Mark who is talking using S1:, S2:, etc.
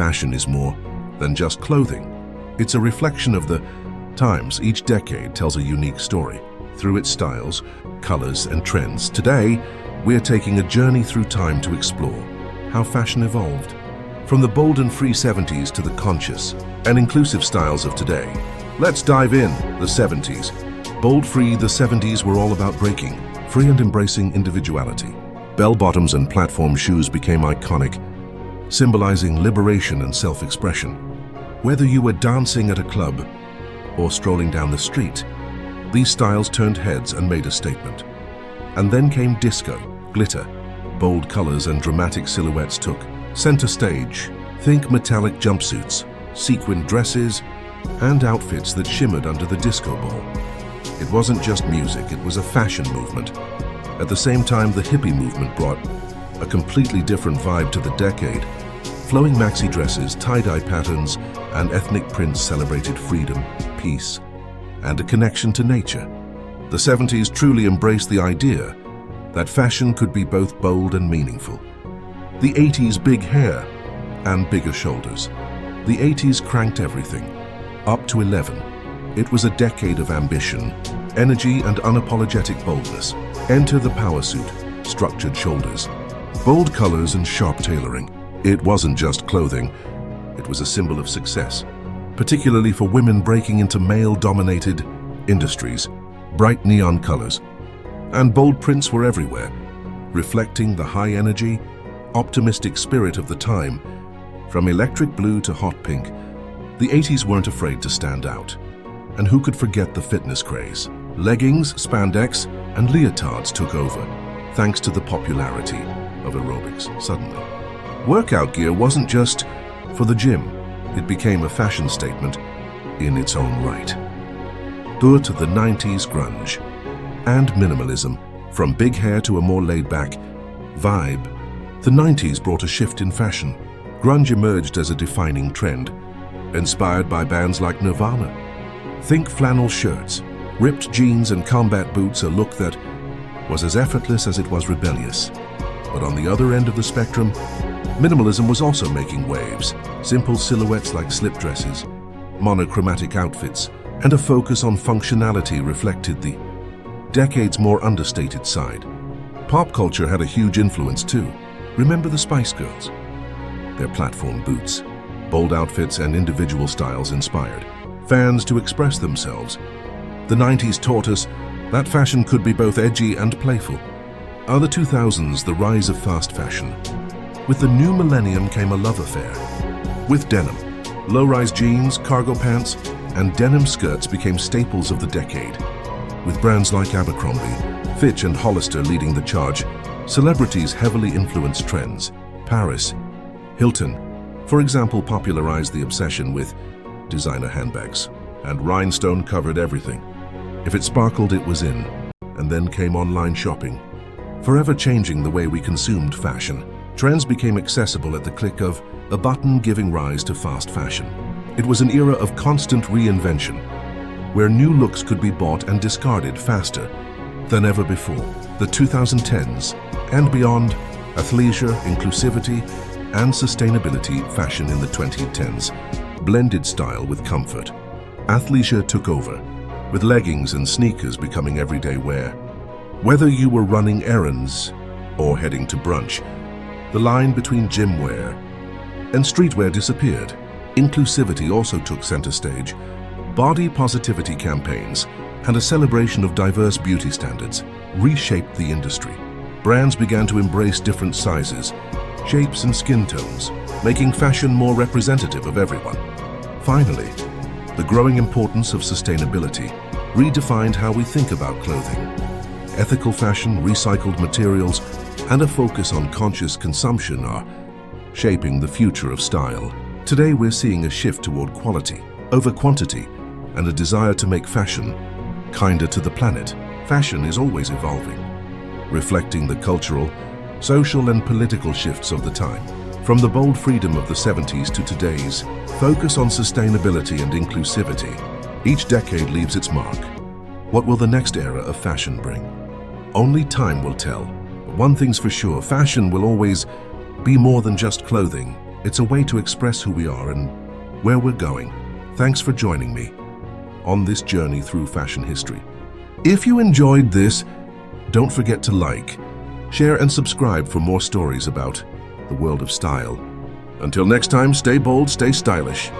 S1: fashion is more than just clothing. It's a reflection of the times. Each decade tells a unique story through its styles, colors, and trends. Today, we're taking a journey through time to explore how fashion evolved, from the bold and free 70s to the conscious and inclusive styles of today. Let's dive in. The 70s. Bold, free. The 70s were all about breaking free and embracing individuality. Bell-bottoms and platform shoes became iconic, symbolizing liberation and self-expression. Whether you were dancing at a club or strolling down the street, these styles turned heads and made a statement. And then came disco, glitter, bold colors and dramatic silhouettes took center stage. Think metallic jumpsuits, sequined dresses, and outfits that shimmered under the disco ball. It wasn't just music, it was a fashion movement. At the same time, the hippie movement brought a completely different vibe to the decade. Flowing maxi dresses, tie-dye patterns, and ethnic prints celebrated freedom, peace, and a connection to nature. The 70s truly embraced the idea that fashion could be both bold and meaningful. The 80s, big hair and bigger shoulders. The 80s cranked everything up to 11. It was a decade of ambition, energy, and unapologetic boldness. Enter the power suit, structured shoulders, bold colors, and sharp tailoring. It wasn't just clothing, it was a symbol of success, particularly for women breaking into male-dominated industries. Bright neon colors and bold prints were everywhere, reflecting the high energy, optimistic spirit of the time. From electric blue to hot pink, the 80s weren't afraid to stand out. And who could forget the fitness craze? Leggings, spandex, and leotards took over, thanks to the popularity of aerobics. Suddenly, workout gear wasn't just for the gym. It became a fashion statement in its own right. To the 90s, grunge and minimalism. From big hair to a more laid-back vibe, the 90s brought a shift in fashion. Grunge emerged as a defining trend, inspired by bands like Nirvana. Think flannel shirts, ripped jeans, and combat boots, a look that was as effortless as it was rebellious. But on the other end of the spectrum, minimalism was also making waves. Simple silhouettes like slip dresses, monochromatic outfits, and a focus on functionality reflected the decade's more understated side. Pop culture had a huge influence too. Remember the Spice Girls? Their platform boots, bold outfits, and individual styles inspired fans to express themselves. The 90s taught us that fashion could be both edgy and playful. The 2000s, the rise of fast fashion. With the new millennium came a love affair with denim. Low-rise jeans, cargo pants, and denim skirts became staples of the decade. With brands like Abercrombie, Fitch, and Hollister leading the charge, celebrities heavily influenced trends. Paris Hilton, for example, popularized the obsession with designer handbags, and rhinestone covered everything. If it sparkled, it was in. And then came online shopping, forever changing the way we consumed fashion. Trends became accessible at the click of a button, giving rise to fast fashion. It was an era of constant reinvention, where new looks could be bought and discarded faster than ever before. The 2010s and beyond, athleisure, inclusivity, and sustainability. Fashion in the 2010s blended style with comfort. Athleisure took over, with leggings and sneakers becoming everyday wear. Whether you were running errands or heading to brunch, the line between gym wear and streetwear disappeared. Inclusivity also took center stage. Body positivity campaigns and a celebration of diverse beauty standards reshaped the industry. Brands began to embrace different sizes, shapes, and skin tones, making fashion more representative of everyone. Finally, the growing importance of sustainability redefined how we think about clothing. Ethical fashion, recycled materials, and a focus on conscious consumption are shaping the future of style. Today, we're seeing a shift toward quality over quantity and a desire to make fashion kinder to the planet. Fashion is always evolving, reflecting the cultural, social, and political shifts of the time. From the bold freedom of the 70s to today's focus on sustainability and inclusivity, each decade leaves its mark. What will the next era of fashion bring? Only time will tell. But one thing's for sure, fashion will always be more than just clothing. It's a way to express who we are and where we're going. Thanks for joining me on this journey through fashion history. If you enjoyed this, don't forget to like, share and subscribe for more stories about the world of style. Until next time, stay bold, stay stylish.